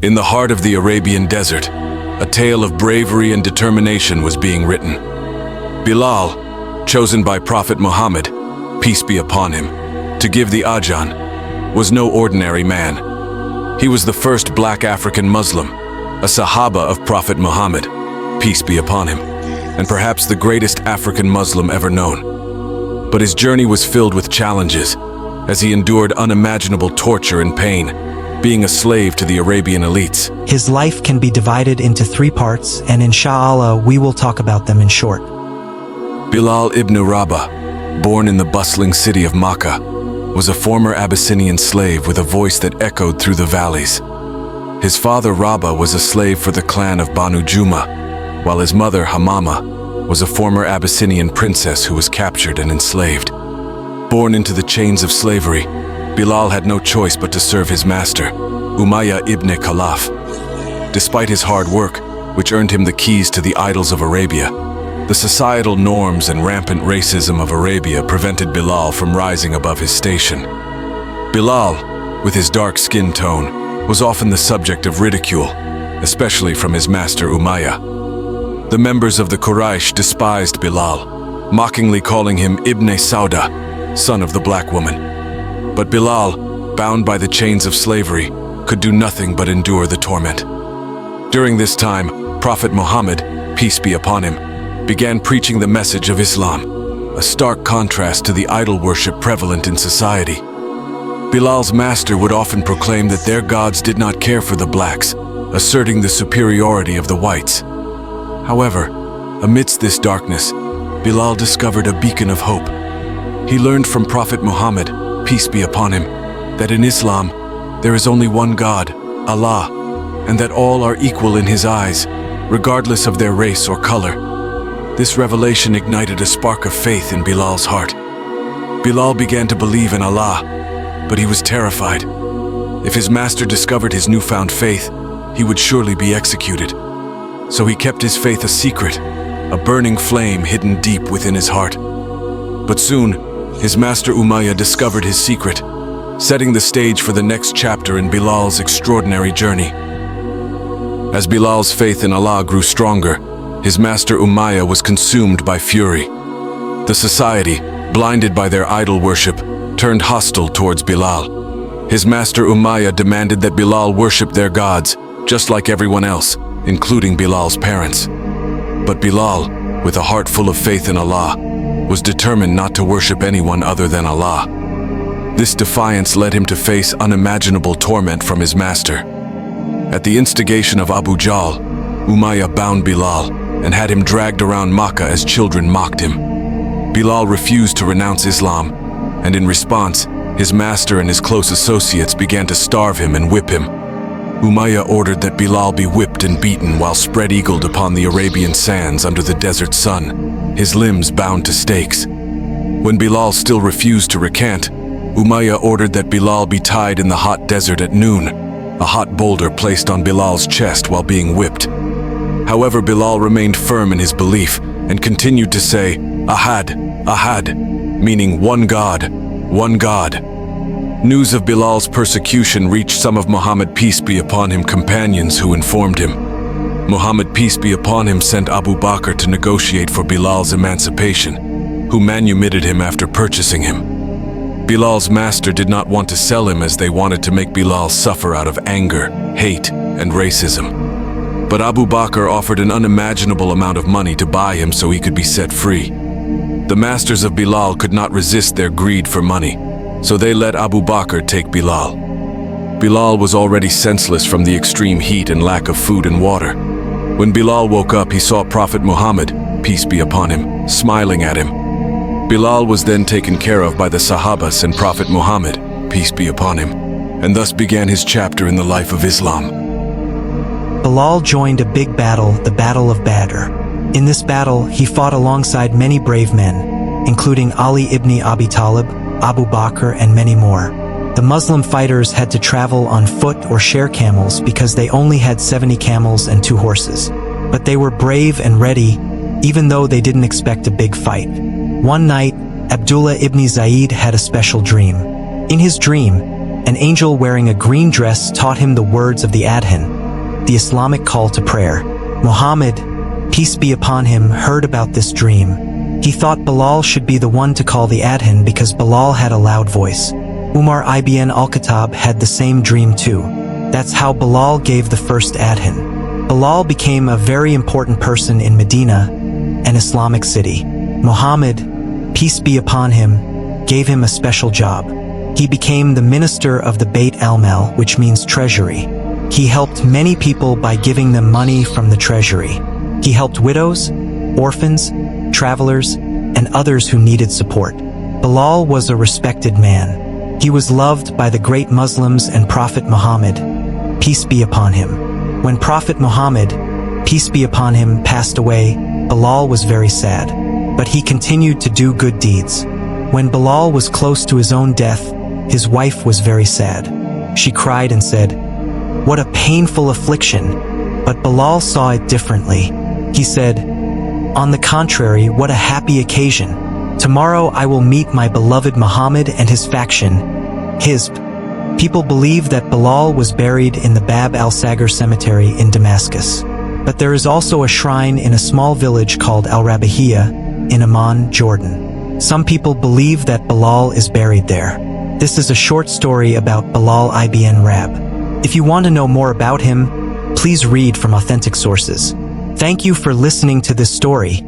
In the heart of the Arabian desert, a tale of bravery and determination was being written. Bilal, chosen by Prophet Muhammad, peace be upon him, to give the Adhan, was no ordinary man. He was the first black African Muslim, a Sahaba of Prophet Muhammad, peace be upon him, and perhaps the greatest African Muslim ever known. But his journey was filled with challenges, as he endured unimaginable torture and pain, being a slave to the Arabian elites. His life can be divided into 3 parts, and inshallah we will talk about them in short. Bilal Ibn Rabah, born in the bustling city of Makkah, was a former Abyssinian slave with a voice that echoed through the valleys. His father Rabah was a slave for the clan of Banu Juma, while his mother Hamama was a former Abyssinian princess who was captured and enslaved. Born into the chains of slavery, Bilal had no choice but to serve his master, Umayyah ibn Khalaf. Despite his hard work, which earned him the keys to the idols of Arabia, the societal norms and rampant racism of Arabia prevented Bilal from rising above his station. Bilal, with his dark skin tone, was often the subject of ridicule, especially from his master Umayyah. The members of the Quraysh despised Bilal, mockingly calling him Ibn Sauda, son of the black woman. But Bilal, bound by the chains of slavery, could do nothing but endure the torment. During this time, Prophet Muhammad, peace be upon him, began preaching the message of Islam, a stark contrast to the idol worship prevalent in society. Bilal's master would often proclaim that their gods did not care for the blacks, asserting the superiority of the whites. However, amidst this darkness, Bilal discovered a beacon of hope. He learned from Prophet Muhammad, peace be upon him, that in Islam there is only one God, Allah, and that all are equal in His eyes, regardless of their race or color. This revelation ignited a spark of faith in Bilal's heart. Bilal began to believe in Allah, but he was terrified. If his master discovered his newfound faith, he would surely be executed. So he kept his faith a secret, a burning flame hidden deep within his heart. But soon, his master Umayyah discovered his secret, setting the stage for the next chapter in Bilal's extraordinary journey. As Bilal's faith in Allah grew stronger, his master Umayyah was consumed by fury. The society, blinded by their idol worship, turned hostile towards Bilal. His master Umayyah demanded that Bilal worship their gods, just like everyone else, including Bilal's parents. But Bilal, with a heart full of faith in Allah, was determined not to worship anyone other than Allah. This defiance led him to face unimaginable torment from his master. At the instigation of Abu Jahl, Umayyah bound Bilal and had him dragged around Makkah as children mocked him. Bilal refused to renounce Islam, and in response, his master and his close associates began to starve him and whip him. Umayyah ordered that Bilal be whipped and beaten while spread-eagled upon the Arabian sands under the desert sun, his limbs bound to stakes. When Bilal still refused to recant, Umayyah ordered that Bilal be tied in the hot desert at noon, a hot boulder placed on Bilal's chest while being whipped. However, Bilal remained firm in his belief and continued to say, Ahad, Ahad, meaning one God, one God. News of Bilal's persecution reached some of Muhammad peace be upon him companions who informed him. Muhammad peace be upon him sent Abu Bakr to negotiate for Bilal's emancipation, who manumitted him after purchasing him. Bilal's master did not want to sell him as they wanted to make Bilal suffer out of anger, hate, and racism. But Abu Bakr offered an unimaginable amount of money to buy him so he could be set free. The masters of Bilal could not resist their greed for money, so they let Abu Bakr take Bilal. Bilal was already senseless from the extreme heat and lack of food and water. When Bilal woke up, he saw Prophet Muhammad, peace be upon him, smiling at him. Bilal was then taken care of by the Sahabas and Prophet Muhammad, peace be upon him, and thus began his chapter in the life of Islam. Bilal joined a big battle, the Battle of Badr. In this battle, he fought alongside many brave men, including Ali ibn Abi Talib, Abu Bakr, and many more. The Muslim fighters had to travel on foot or share camels because they only had 70 camels and 2 horses. But they were brave and ready, even though they didn't expect a big fight. One night, Abdullah ibn Zayd had a special dream. In his dream, An angel wearing a green dress taught him the words of the Adhan, the Islamic call to prayer. Muhammad, peace be upon him, heard about this dream. He thought Bilal should be the one to call the Adhan because Bilal had a loud voice. Umar ibn al-Khattab had the same dream too. That's how Bilal gave the first Adhan. Bilal became a very important person in Medina, an Islamic city. Muhammad, peace be upon him, gave him a special job. He became the minister of the Bait al-Mal, which means treasury. He helped many people by giving them money from the treasury. He helped widows, orphans, travelers, and others who needed support. Bilal was a respected man. He was loved by the great Muslims and Prophet Muhammad, peace be upon him. When Prophet Muhammad, peace be upon him, passed away, Bilal was very sad. But he continued to do good deeds. When Bilal was close to his own death, his wife was very sad. She cried and said, "What a painful affliction." But Bilal saw it differently. He said, "On the contrary, what a happy occasion. Tomorrow I will meet my beloved Muhammad and his faction, Hizb." People believe that Bilal was buried in the Bab al-Sagar cemetery in Damascus. But there is also a shrine in a small village called Al-Rabihiyah in Amman, Jordan. Some people believe that Bilal is buried there. This is a short story about Bilal ibn Rab. If you want to know more about him, please read from authentic sources. Thank you for listening to this story.